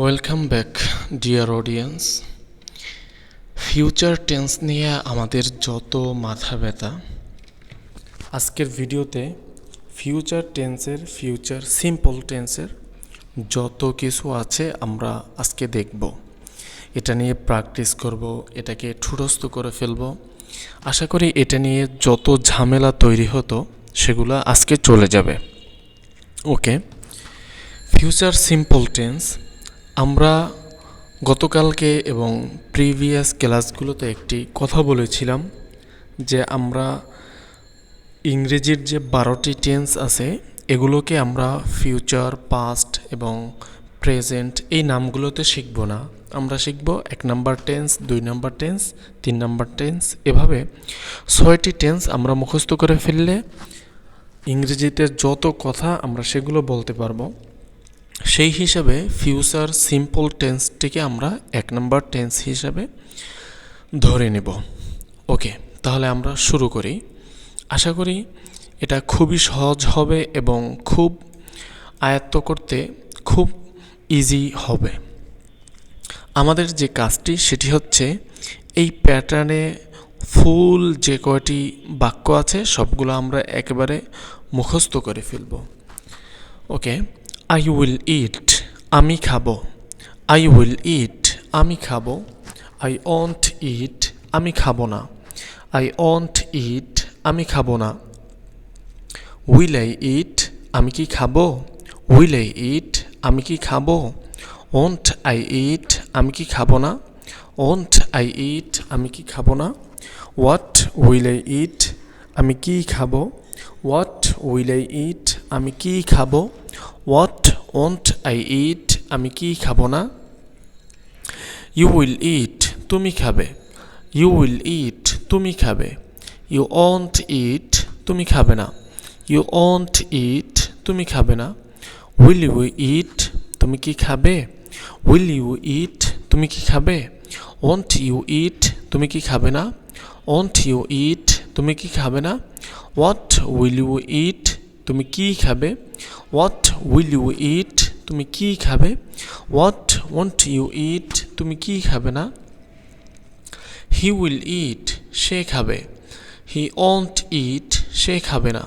Welcome back dear audience. Future tense নিয়ে আমাদের যত মাথা ব্যথা, আজকের ভিডিওতে ফিউচার টেন্সের ফিউচার সিম্পল টেন্সের যত কিছু আছে আমরা আজকে দেখব। এটা নিয়ে প্র্যাকটিস করব, এটাকে ঠুটস্থ করে ফেলব। আশা করি এটা নিয়ে যত ঝামেলা তৈরি হতো সেগুলো আজকে চলে যাবে। ওকে, ফিউচার সিম্পল টেন্স আমরা গতকালকে এবং প্রিভিয়াস ক্লাসগুলোতে একটি কথা বলেছিলাম যে আমরা ইংরেজির যে 12টি টেন্স আছে এগুলোকে আমরা ফিউচার, পাস্ট এবং প্রেজেন্ট এই নামগুলোতে শিখব না। আমরা শিখব 1 number tense, 2 number tense, 3 number tense, এভাবে 6টি টেন্স আমরা মুখস্থ করে ফেললে ইংরেজিতে যত কথা আমরা সেগুলো বলতে পারবো। সেই হিসাবে ফিউচার সিম্পল টেন্সটিকে আমরা 1 নাম্বার টেন্স হিসাবে ধরে নেব। ওকে, তাহলে আমরা শুরু করি। আশা করি এটা খুবই সহজ হবে এবং খুব আয়ত্ত করতে খুব ইজি হবে। আমাদের যে কাজটি সেটি হচ্ছে এই প্যাটার্নে ফুল যে কয়টি বাক্য আছে সবগুলো আমরা একেবারে মুখস্থ করে ফেলব। ওকে, I will eat, আমি খাবো। I will eat, আমি খাবো। I won't eat, আমি খাবো না। I won't eat, আমি খাবো না। Will I eat, আমি কি খাবো? Will I eat, আমি কি খাবো? Won't I eat, আমি কি খাবো না। Won't I eat, আমি কি খাবো না। What will I eat, আমি কি খাবো? What will I eat, আমি কি খাবো? What won't I eat, আমি কি খাবো না। You will eat, তুমি খাবে। You will eat, তুমি খাবে। You won't eat, তুমি খাবে না। You won't eat, তুমি খাবে না। Will you eat, তুমি কি খাবে? Will you eat, তুমি কি খাবে? Won't you eat, তুমি কি খাবে না। Won't you eat, তুমি কি খাবে না। What will you eat, তুমি কি খাবে? What will you eat, তুমি কি খাবে? What won't you eat, তুমি কি খাবে না। He will eat, সে খাবে। He won't eat, সে খাবে না।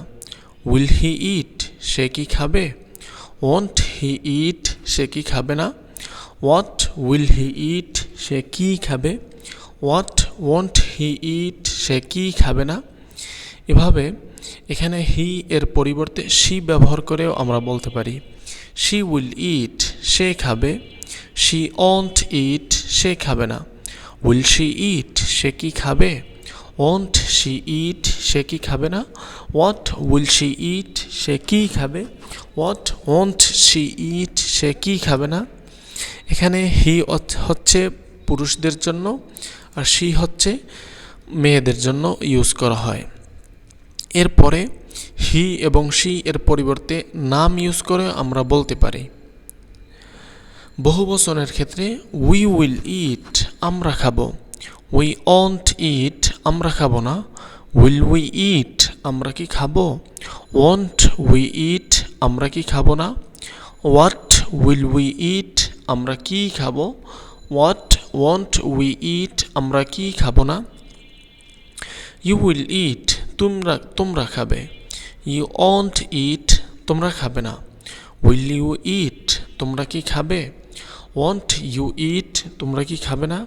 Will he eat, সে কি খাবে? Won't he eat, সে কি খাবে না। What will he eat, সে কি খাবে? What won't he eat, সে কি খাবে না। এভাবে এখানে হি এর পরিবর্তে she ব্যবহার করেও আমরা বলতে পারি she will eat, সে খাবে। She won't eat, সে খাবে না। Will she eat, সে কি খাবে? Won't she eat, সে কি খাবে না। What will she eat, সে কি খাবে? What won't she eat, সে কি খাবে না। এখানে হি হচ্ছে পুরুষদের জন্য আর she হচ্ছে মেয়েদের জন্য ইউজ করা হয়। এরপরে হি এবং she এর পরিবর্তে নাম ইউজ করে আমরা বলতে পারি। বহুবচনের ক্ষেত্রে we will eat, আমরা খাবো। We won't eat, আমরা খাবো না। Will we eat, আমরা কি খাবো? Won't we eat, আমরা কি খাবো না। What will we eat, আমরা কি খাবো? What won't we eat, আমরা কি খাবো না। You will eat, তোমরা খাবে। You won't eat, তোমরা খাবে না। Will you eat, তোমরা কি খাবে? Won't you eat, তোমরা কি খাবে না।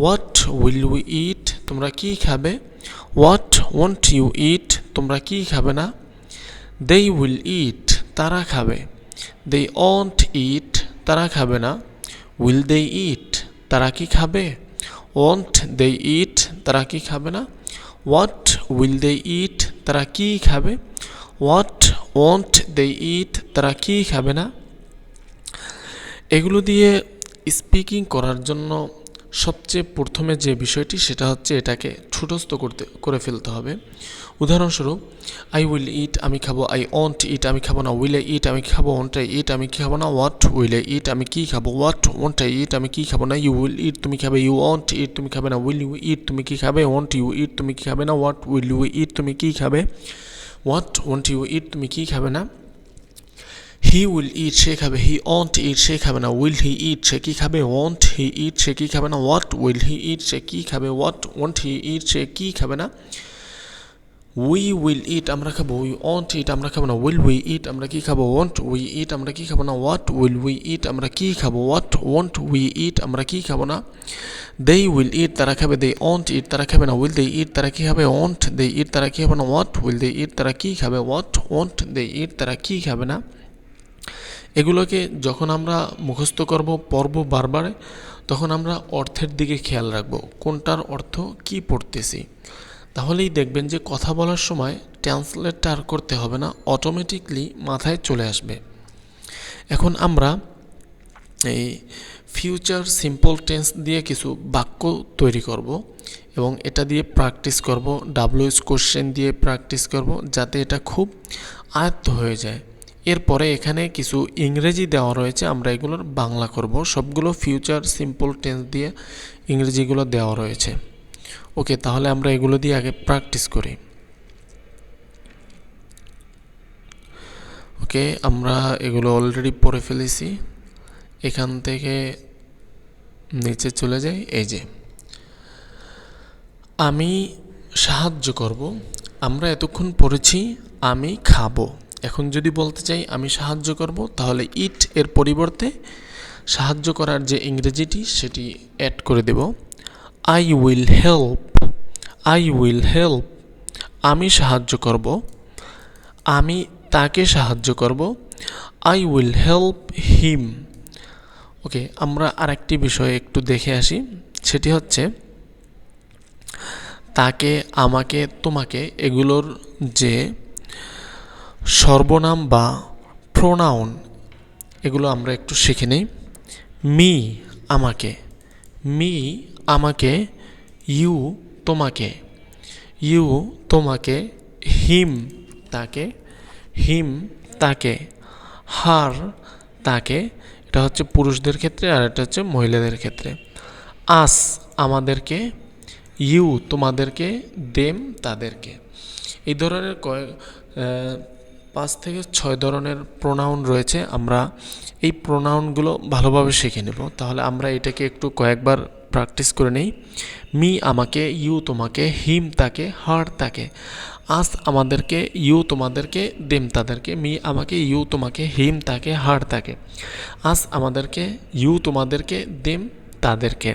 What will you eat, তোমরা কি খাবে? What won't you eat, তোমরা কি খাবে না। They will eat, তারা খাবে। They won't eat, তারা খাবে না। Will they eat, তারা কি খাবে? Won't they eat, তারা কি খাবে না। What will they eat, তারা কি খাবে? What won't they eat, তারা কি খাবে না। এগুলো দিয়ে স্পিকিং করার জন্য সবচেয়ে প্রথমে যে বিষয়টি সেটা হচ্ছে এটাকে ঠুটস্থ করে ফেলতে হবে। উদাহরণস্বরূপ আই উইল ইট, আমি খাবো। আই ওন্ট ইট, আমি খাবো না। উইল আই ইট, আমি খাবো। ওন্ট আই ইট, আমি কি খাবো না। হোয়াট উইল আই ইট, আমি কি খাবো। হোয়াট ওন্ট আই ইট, আমি কি খাবো না। ইউ উইল ইট, তুমি খাবে। ইউ ওন্ট ইট, তুমি খাবে না। উইল ইউ ইট, তুমি কি খাবে। ওন্ট ইউ ইট, তুমি কি খাবে না। হোয়াট উইল ইউ ইট, তুমি কি খাবে। হোয়াট ওন্ট ইউ ইট, তুমি কি খাবে না। হি উইল ইট সে খাবে, হি ওয়ন্ট ইট সে খাবে না, উইল হি ইট সে কি খাবে, ওয়ন্ট হি ইট সে কি খাবে না, হোয়াট উইল হি ইট সে কি খাবে, হোয়াট ওয়ন্ট হি ইট সে কি খাবে না, উই উইল ইট আমরা খাবো, উই ওয়ন্ট ইট আমরা খাবো না, উইল উই ইট আমরা কি খাবো, ওয়ন্ট উই ইট আমরা কি খাবো না, হোয়াট উইল উই ইট আমরা কি খাবো, হোয়াট ওয়ন্ট উই ইট আমরা কি খাবো না, দে উইল ইট তারা খাবে, দে ওয়ন্ট ইট তারা খাবে না, উইল দে ইট তারা কি খাবে, ওয়ন্ট দে ইট তারা কি খাবে না, হোয়াট উইল দে ইট তারা কি খাবে, হোয়াট ওয়ন্ট দে ইট তারা কি খাবে না। এগুলোকে যখন আমরা মুখস্থ করব পড়ব বারবার, তখন আমরা অর্থের দিকে খেয়াল রাখব, কোনটার অর্থ কি পড়তেছি। তাহলেই দেখবেন যে কথা বলার সময় ট্রান্সলেটটা আর করতে হবে না, অটোমেটিকলি মাথায় চলে আসবে। এখন আমরা এই ফিউচার সিম্পল টেন্স দিয়ে কিছু বাক্য তৈরি করব এবং এটা দিয়ে প্র্যাকটিস করব, ডাব্লিউএস কোশ্চেন দিয়ে প্র্যাকটিস করব, যাতে এটা খুব আয়ত্ত হয়ে যায়। এরপরে এখানে কিছু ইংরেজি দেওয়া রয়েছে, আমরা এগুলোর বাংলা করব। সবগুলো ফিউচার সিম্পল টেন্স দিয়ে ইংরেজিগুলো দেওয়া রয়েছে। ওকে, তাহলে আমরা এগুলো দিয়ে আগে প্র্যাকটিস করি। ওকে, আমরা এগুলো অলরেডি পড়ে ফেলেছি। এখান থেকে নিচে চলে যাই। এই যে আমি সাহায্য করব, আমরা এতক্ষণ পড়েছি আমি খাবো। এখন যদি বলতে চাই আমি সাহায্য করব, তাহলে ইট এর পরিবর্তে সাহায্য করার যে ইংরেজিটি সেটি অ্যাড করে দেব, I will help. I will help, আমি সাহায্য করব, আমি তাকে সাহায্য করব, I will help him. Okay, আমরা আরেকটি বিষয় একটু দেখে আসি, সেটি হচ্ছে তাকে, আমাকে, তোমাকে এগুলোর যে সর্বনাম বা প্রোনাউন, এগুলো আমরা একটু শিখে নিই। মি আমাকে, মি আমাকে, ইউ তোমাকে, ইউ তোমাকে, হিম তাকে, হিম তাকে, হার তাকে, এটা হচ্ছে পুরুষদের ক্ষেত্রে আর এটা হচ্ছে মহিলাদের ক্ষেত্রে। আস আমাদেরকে, ইউ তোমাদেরকে, দেম তাদেরকে। এই ধরনের 5 থেকে 6 ধরনের প্রোনাউন রয়েছে। আমরা এই প্রোনাউনগুলো ভালোভাবে শিখে নেব। তাহলে আমরা এটাকে একটু কয়েকবার প্র্যাকটিস করে নেই। মি আমাকে, ইউ তোমাকে, হিম তাকে, হার তাকে। আস আমাদেরকে, ইউ তোমাদেরকে, দেম তাদেরকে। মি আমাকে, ইউ তোমাকে, হিম তাকে, হার তাকে। আস আমাদেরকে, ইউ তোমাদেরকে, দেম তাদেরকে।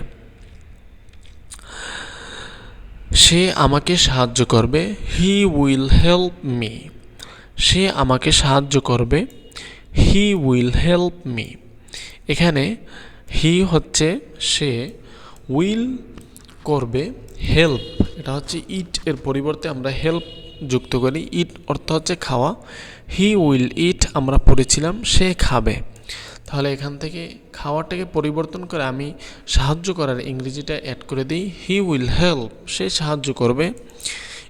সে আমাকে সাহায্য করবে, হি উইল হেল্প মি। সে আমাকে সাহায্য করবে, হি উইল হেল্প মি। এখানে হি হচ্ছে সে, উইল করবে, হেল্প এটা হচ্ছে ইট এর পরিবর্তে আমরা হেল্প যুক্ত করি। ইট অর্থ হচ্ছে খাওয়া, হি উইল ইট আমরা পড়েছিলাম সে খাবে। তাহলে এখান থেকে খাওয়াটাকে পরিবর্তন করে আমি সাহায্য করার ইংরেজিটা অ্যাড করে দিই, হি উইল হেল্প, সে সাহায্য করবে।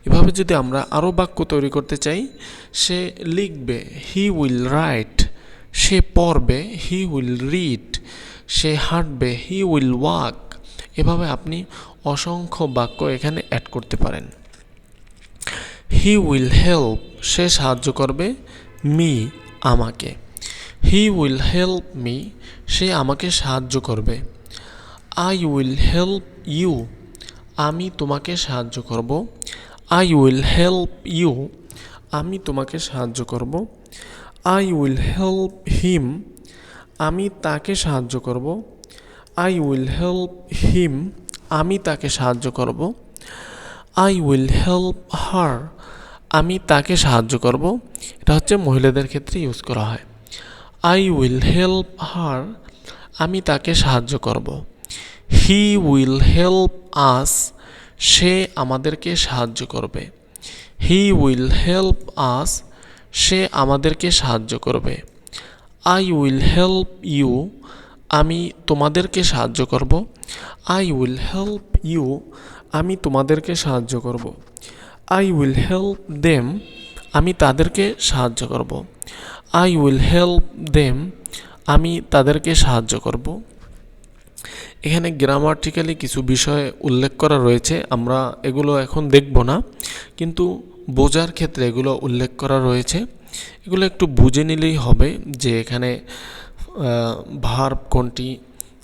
এভাবে যদি আমরা আরও বাক্য তৈরি করতে চাই, সে লিখবে, হি উইল রাইট, সে পড়বে, হি উইল রিড, সে হাঁটবে, হি উইল ওয়াক। এভাবে আপনি অসংখ্য বাক্য এখানে অ্যাড করতে পারেন। হি উইল হেল্প, সে সাহায্য করবে, মি আমাকে। হি উইল হেল্প মি, সে আমাকে সাহায্য করবে। আই উইল হেল্প ইউ, আমি তোমাকে সাহায্য করব। আই উইল হেল্প ইউ, আমি তোমাকে সাহায্য করব। আই উইল হেল্প হিম, আমি তাকে সাহায্য করব। আই উইল হেল্প হিম, আমি তাকে সাহায্য করব। আই উইল হেল্প হার, আমি তাকে সাহায্য করব। এটা হচ্ছে মহিলাদের ক্ষেত্রে ইউজ করা হয়। আই উইল হেল্প হার, আমি তাকে সাহায্য করব। হি উইল হেল্প আস, সে আমাদেরকে সাহায্য করবে। হি উইল হেল্প আস, সে আমাদেরকে সাহায্য করবে। আই উইল হেল্প ইউ, আমি তোমাদেরকে সাহায্য করব। আই উইল হেল্প ইউ, আমি তোমাদেরকে সাহায্য করব। আই উইল হেল্প দেম, আমি তাদেরকে সাহায্য করব। আই উইল হেল্প দেম, আমি তাদেরকে সাহায্য করব। এখানে গ্রামাটিক্যালি কিছু বিষয় উল্লেখ করা রয়েছে, আমরা এগুলো এখন দেখব না, কিন্তু বোঝার ক্ষেত্রে এগুলো উল্লেখ করা রয়েছে। এগুলো একটু বুঝে নিলেই হবে যে এখানে ভার্ব কোনটি,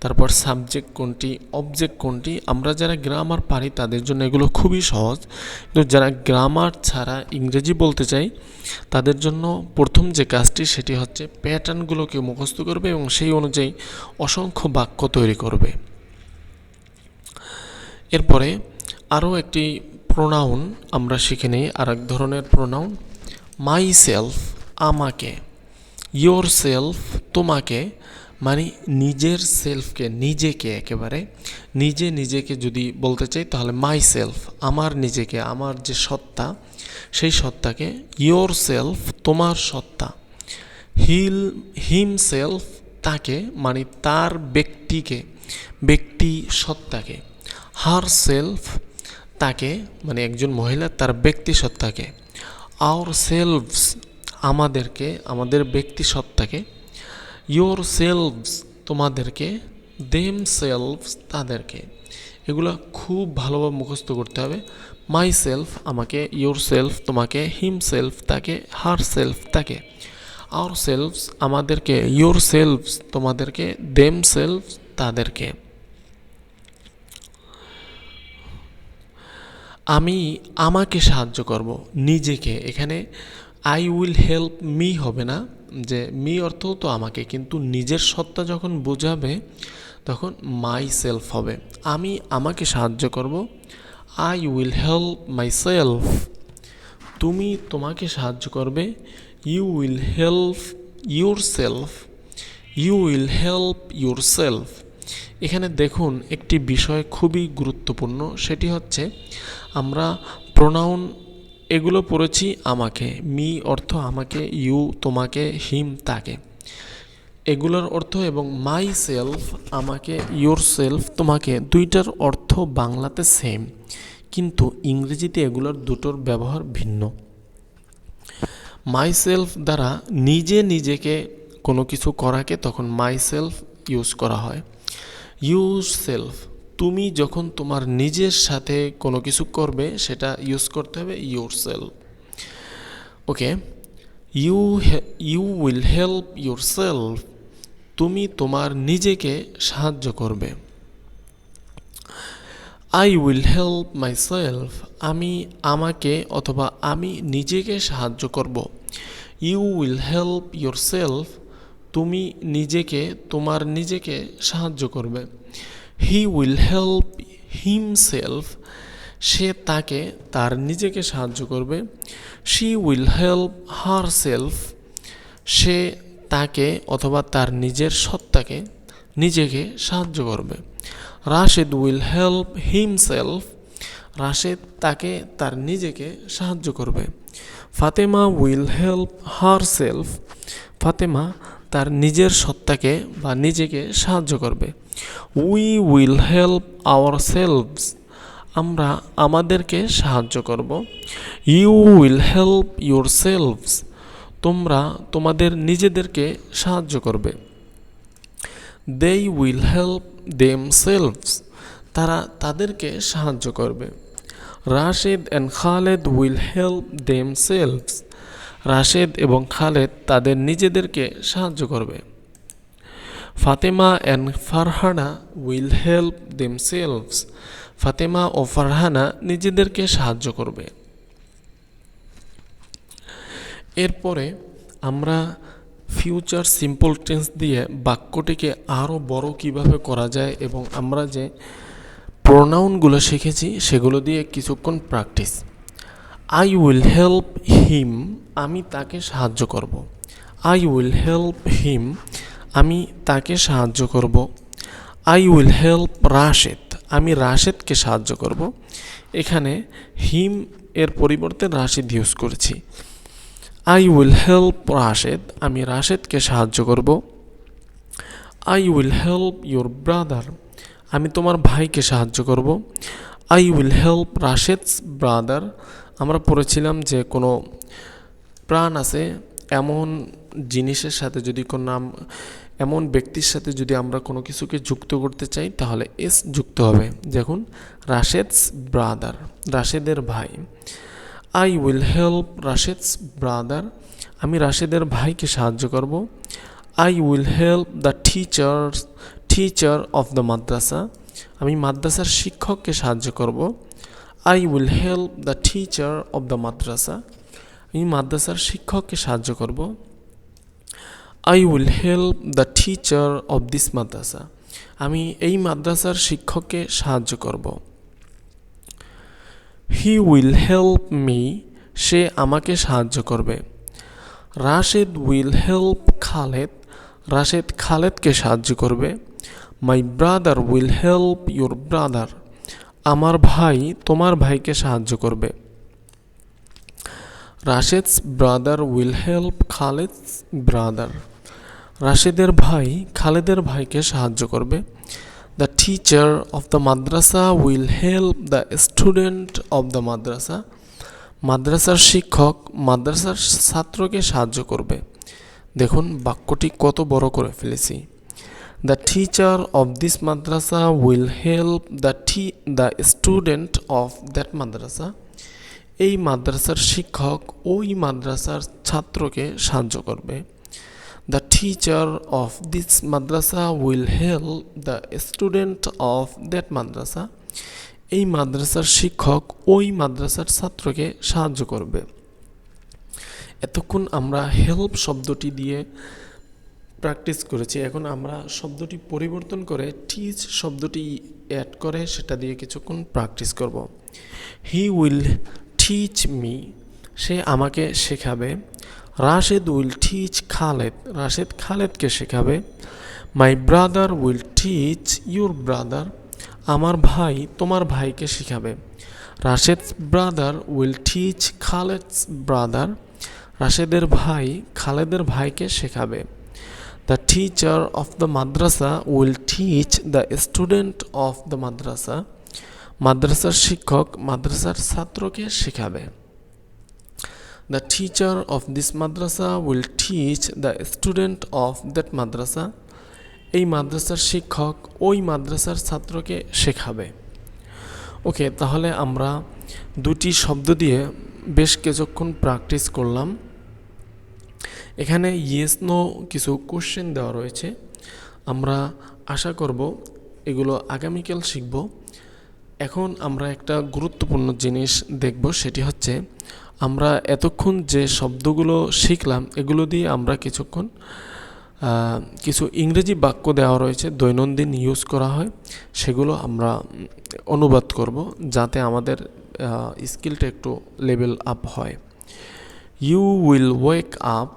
তারপর সাবজেক্ট কোনটি, অবজেক্ট কোনটি। আমরা যারা গ্রামার পারি তাদের জন্য এগুলো খুবই সহজ, কিন্তু যারা গ্রামার ছাড়া ইংরেজি বলতে চাই তাদের জন্য প্রথম যে কাজটি সেটি হচ্ছে প্যাটার্নগুলোকে মুখস্থ করবে এবং সেই অনুযায়ী অসংখ্য বাক্য তৈরি করবে। এরপরে আরও একটি প্রোনাউন আমরা শিখে নিই, আর এক ধরনের প্রোনাউন মাই সেলফ, আমাকে, ইয়োর সেলফ, তোমাকে, মানে নিজের সেলফকে, নিজেকে, একেবারে নিজেকে যদি বলতে চাই তাহলে মাই সেলফ, আমার নিজেকে, আমার যে সত্তা সেই সত্তাকে, ইয়োর সেলফ, তোমার সত্তা, হিম সেলফ, তাকে মানে তার ব্যক্তিকে, ব্যক্তি সত্তাকে, হার সেলফ, তাকে মানে একজন মহিলা তার ব্যক্তি সত্তাকে, আওর সেলভস, আমাদেরকে, আমাদের ব্যক্তি সত্তাকে, ইয়োর সেলভস, তোমাদেরকে, দেম সেলভস, তাদেরকে। এগুলো খুব ভালোভাবে মুখস্থ করতে হবে। মাই সেলফ, আমাকে, ইয়োর সেলফ, তোমাকে, হিম সেলফ, তাকে, হার সেলফ, তাকে, আওর সেলভস, আমাদেরকে, ইয়োর সেলভস, তোমাদেরকে, দেম সেলভস, তাদেরকে। আমি আমাকে সাহায্য করব, নিজেকে, এখানে আই উইল হেল্প মি হবে না, যে মি অর্থ তো আমাকে, কিন্তু নিজের সত্তা যখন বোঝাবে তখন মাই সেলফ হবে। আমি আমাকে সাহায্য করব, I will help myself. তুমি তোমাকে সাহায্য করবে, you will help yourself, you will help yourself. এখানে দেখুন একটি বিষয় খুবই গুরুত্বপূর্ণ, সেটি হচ্ছে আমরা প্রোনাউন এগুলো পড়েছি আমাকে, মি অর্থ আমাকে, ইউ তোমাকে, হিম তাকে, এগুলোর অর্থ, এবং মাই সেলফ আমাকে, ইয়োর সেলফ তোমাকে, দুইটার অর্থ বাংলাতে সেম, কিন্তু ইংরেজিতে এগুলোর দুটোর ব্যবহার ভিন্ন। মাই সেলফ দ্বারা নিজেকে কোনো কিছু করাকে তখন মাই সেলফ ইউজ করা হয়। ইউর সেলফ, তুমি যখন তোমার নিজের সাথে কোনো কিছু করবে সেটা ইউজ করতে হবে yourself. Okay, you will help yourself, তুমি তোমার নিজেকে সাহায্য করবে। I will help myself, আমি আমাকে অথবা আমি নিজেকে সাহায্য করব। You will help yourself, তুমি নিজেকে তোমার নিজেকে সাহায্য করবে। হি উইল হেল্প হিমসেলফ, সে তাকে তার নিজেকে সাহায্য করবে। She will help herself, সে তাকে অথবা তার নিজের সত্তাকে নিজেকে সাহায্য করবে। Rashed will help himself, Rashed তাকে তার নিজেকে সাহায্য করবে। Fatema will help herself, Fatema তার নিজের সত্তাকে বা নিজেকে সাহায্য করবে। We will help ourselves, আমরা আমাদেরকে সাহায্য করব। You will help yourselves, তোমরা তোমাদের নিজেদেরকে সাহায্য করবে। They will help themselves, তারা তাদেরকে সাহায্য করবে। Rashed and Khaled will help themselves, Rashed এবং খালেদ তাদের নিজেদেরকে সাহায্য করবে। Fatema and Farhana will help themselves, Fatema ও ফারহানা নিজেদেরকে সাহায্য করবে। এরপরে আমরা ফিউচার সিম্পল টেন্স দিয়ে বাক্যটিকে আরও বড় কিভাবে করা যায় এবং আমরা যে প্রোনাউনগুলো শিখেছি সেগুলো দিয়ে কিছুক্ষণ প্র্যাকটিস। আই উইল হেল্প হিম, আমি তাকে সাহায্য করব। আই উইল হেল্প হিম, আমি তাকে সাহায্য করব। আই উইল হেল্প রাশেদ, আমি রাশেদকে সাহায্য করব। এখানে হিম এর পরিবর্তে রাশেদ ইউজ করেছি। আই উইল হেল্প রাশেদ, আমি রাশেদকে সাহায্য করব। I will help your brother, আমি তোমার ভাইকে সাহায্য করব। I will help Rashed's brother, আমরা পড়েছিলাম যে কোনো প্রাণ আছে এমন জিনিসের সাথে যদি কোনো নাম, এমন ব্যক্তির সাথে যদি আমরা কোনো কিছুকে যুক্ত করতে চাই তাহলে এস যুক্ত হবে। দেখুন রাশেদস ব্রাদার, রাশেদের ভাই। I will help Rashed's brother, আমি রাশেদের ভাইকে সাহায্য করব। I will help the teacher of the madrasa, আমি মাদ্রাসার শিক্ষককে সাহায্য করব। I will help the teacher of the madrasa, আমি মাদ্রাসার শিক্ষককে সাহায্য করব। I will help the teacher of this madrasa, আমি এই মাদ্রাসার শিক্ষককে সাহায্য করব। হি উইল হেল্প মি, সে আমাকে সাহায্য করবে। রাশেদ উইল হেল্প খালেদ, রাশেদ খালেদকে সাহায্য করবে। মাই brother will help your brother, আমার ভাই তোমার ভাইকে সাহায্য করবে। Rashed's brother will help Khaled's brother, রাশেদের ভাই খালেদের ভাইকে সাহায্য করবে। The teacher of the madrasa will help the student of the madrasa, মাদ্রাসার শিক্ষক মাদ্রাসার ছাত্রকে সাহায্য করবে। দেখুন বাক্যটি কত বড় করে ফেলেছি। The teacher of this madrasa will help the student of that madrasa, এই মাদ্রাসার শিক্ষক ওই মাদ্রাসার ছাত্রকে সাহায্য করবে। The teacher of this madrasa will help the student of that madrasa, এই মাদ্রাসার শিক্ষক ওই মাদ্রাসার ছাত্রকে সাহায্য করবে। এতক্ষণ আমরা হেল্প শব্দটি দিয়ে প্র্যাকটিস করেছি, এখন আমরা শব্দটি পরিবর্তন করে টিচ শব্দটি অ্যাড করে সেটা দিয়ে কিছুক্ষণ প্র্যাকটিস করব। হি উইল টিচ মি, সে আমাকে শেখাবে। রাশেদ উইল টিচ খালেদ, রাশেদ খালেদকে শেখাবে। My brother will teach your brother, আমার ভাই তোমার ভাইকে শেখাবে। Rashed brother will teach Khaled's brother, রাশেদের ভাই খালেদের ভাইকে শেখাবে। The teacher of the madrasa will teach the student of the madrasa, মাদ্রাসার শিক্ষক মাদ্রাসার ছাত্রকে শেখাবে। The teacher of this madrasa will teach the student of that madrasa, এই মাদ্রাসার শিক্ষক ওই মাদ্রাসার ছাত্রকে শেখাবে। ওকে, তাহলে আমরা দুটি শব্দ দিয়ে বেশ কিছুক্ষণ প্র্যাকটিস করলাম। এখানে ইয়েস নো কিছু কোশ্চেন দেওয়া রয়েছে, আমরা আশা করব এগুলো আগামীকাল শিখব। এখন আমরা একটা গুরুত্বপূর্ণ জিনিস দেখব, সেটি হচ্ছে আমরা এতক্ষণ যে শব্দগুলো শিখলাম এগুলো দিয়ে আমরা কিছু ইংরেজি বাক্য দেওয়া রয়েছে দৈনন্দিন ইউজ করা হয়, সেগুলো আমরা অনুবাদ করব যাতে আমাদের স্কিলটা একটু লেভেল আপ হয়। ইউ উইল ওয়েক আপ,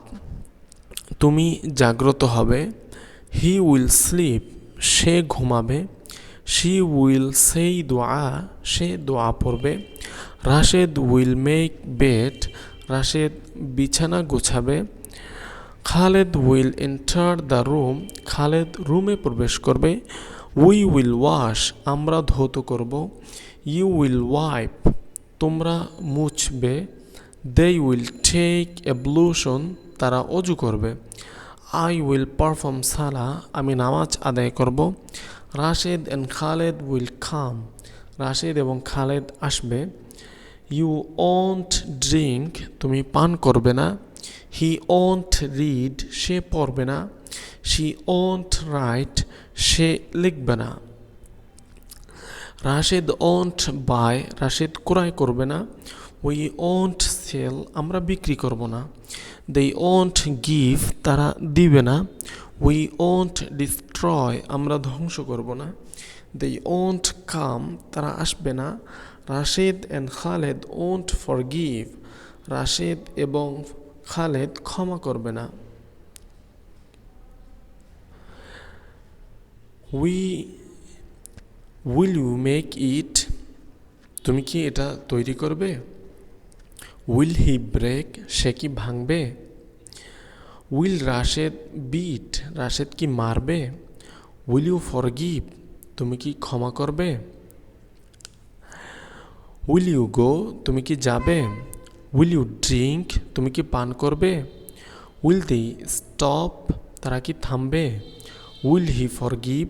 তুমি জাগ্রত হবে। হি উইল স্লিপ, সে ঘুমাবে। শি উইল সেই দোয়া, সে দোয়া পড়বে। Rashed will make bed, Rashed বিছানা গোছাবে। Khaled will enter the room, Khaled রুমে প্রবেশ করবে। উই উইল ওয়াশ, আমরা ধৌত করব। ইউ উইল ওয়াইপ, তোমরা মুছবে। দে উইল টেক অ্যাবলুশন, তারা অজু করবে। আই উইল পারফর্ম সালা, আমি নামাজ আদায় করব। Rashed and Khaled will come, Rashed এবং খালেদ আসবে। ইউ ওন্ট ড্রিঙ্ক, তুমি পান করবে না। হি ওন্ট রিড, সে পড়বে না। শি ওন্ট রাইট, সে লিখবে না। রাশেদ ওন্ট বাই, রাশেদ ক্রয় করবে না। উই ওন্ট সেল, আমরা বিক্রি করব না। দে ওন্ট গিভ, তারা দিবে না। উই ওন্ট ডিস্ট্রয়, আমরা ধ্বংস করব না। দে ওন্ট কাম, তারা আসবে না। Rashed and Khaled won't forgive, Rashed এবং খালেদ ক্ষমা করবে না। উইল ইউ মেক ইট, তুমি কি এটা তৈরি করবে। উইল হি ব্রেক, সে কি ভাঙবে। উইল রাশেদ বিট, রাশেদ কি মারবে। উইল ইউ ফরগিভ, তুমি কি ক্ষমা করবে। উইল ইউ গো, তুমি কি যাবে। উইল ইউ ড্রিঙ্ক, তুমি কি পান করবে। উইল দে স্টপ, তারা কি থামবে। উইল হি ফরগিভ,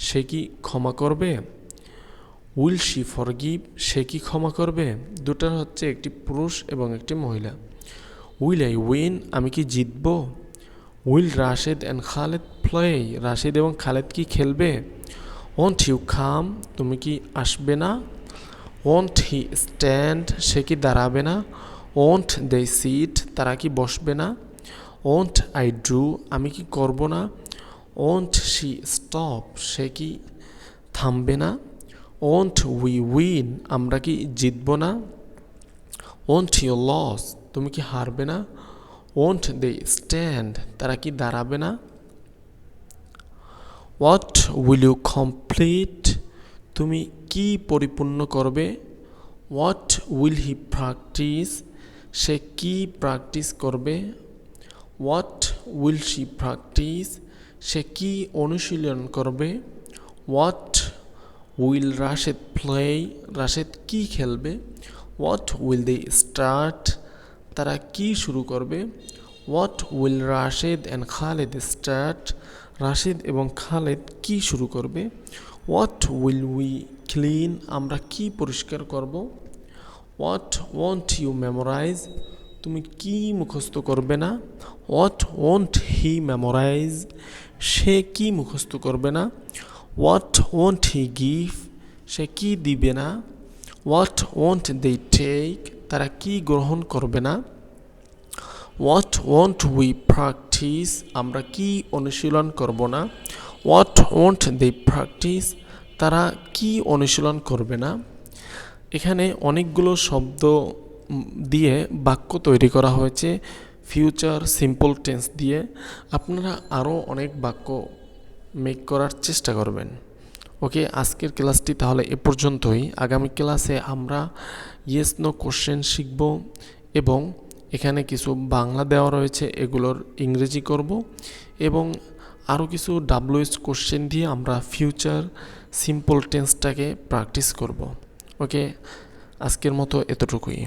সে কি ক্ষমা করবে। উইল শি ফরগিভ, সে কি ক্ষমা করবে? দুটার হচ্ছে একটি পুরুষ এবং একটি মহিলা। উইল আই উইন, আমি কি জিতব? Will Rashed and Khaled play, Rashed এবং খালেদ কি খেলবে? ওন্ট ইউ কাম, তুমি কি আসবে না? ওন্ট হি স্ট্যান্ড, সে কি দাঁড়াবে না? ওন্ট দে সিট, তারা কি বসবে না? ওন্ট আই ডু, আমি কি করব না? ওন্ট শি স্টপ, সে কি থামবে না? ওন্ট উই উইন, আমরা কি জিতব না? ওন্ট ইউ লস, তুমি কি হারবে না? ওন্ট দে স্ট্যান্ড, তারা কি দাঁড়াবে না? হোয়াট উইল ইউ কমপ্লিট, তুমি কি পরিপূর্ণ করবে? হোয়াট উইল হি প্র্যাকটিস, সে কি প্র্যাকটিস করবে? হোয়াট উইল শি প্র্যাকটিস, সে কি অনুশীলন করবে? What will Rashed play, Rashed কি খেলবে? হোয়াট উইল দে স্টার্ট, তারা কি শুরু করবে? What will Rashed and Khaled start, Rashed এবং খালেদ কি শুরু করবে? হোয়াট উইল উই ক্লিন, আমরা কি পরিষ্কার করব? হোয়াট ওয়ন্ট ইউ মেমোরাইজ, তুমি কি মুখস্থ করবে না? হোয়াট ওয়ন্ট হি মেমোরাইজ, সে কি মুখস্থ করবে না? হোয়াট ওয়ন্ট হি গিভ, সে কি দিবে না? হোয়াট ওয়ন্ট দে টেক, তারা কি গ্রহণ করবে না? হোয়াট ওয়ন্ট উই প্র্যাকটিস, আমরা কি অনুশীলন করব না? হোয়াট ওয়ন্ট দে প্র্যাকটিস, তারা কি অনুশীলন করবে না? এখানে অনেকগুলো শব্দ দিয়ে বাক্য তৈরি করা হয়েছে ফিউচার সিম্পল টেন্স দিয়ে। আপনারা আরও অনেক বাক্য মেক করার চেষ্টা করবেন। ওকে, আজকের ক্লাসটি তাহলে এ পর্যন্তই। আগামী ক্লাসে আমরা ইয়েস নো কোশ্চেন শিখব এবং এখানে কিছু বাংলা দেওয়া রয়েছে, এগুলোর ইংরেজি করব এবং আরও কিছু WH কোশ্চেন দিয়ে আমরা ফিউচার সিম্পল টেন্সটাকে প্র্যাকটিস করব। ওকে, আজকের মতো এতটুকুই।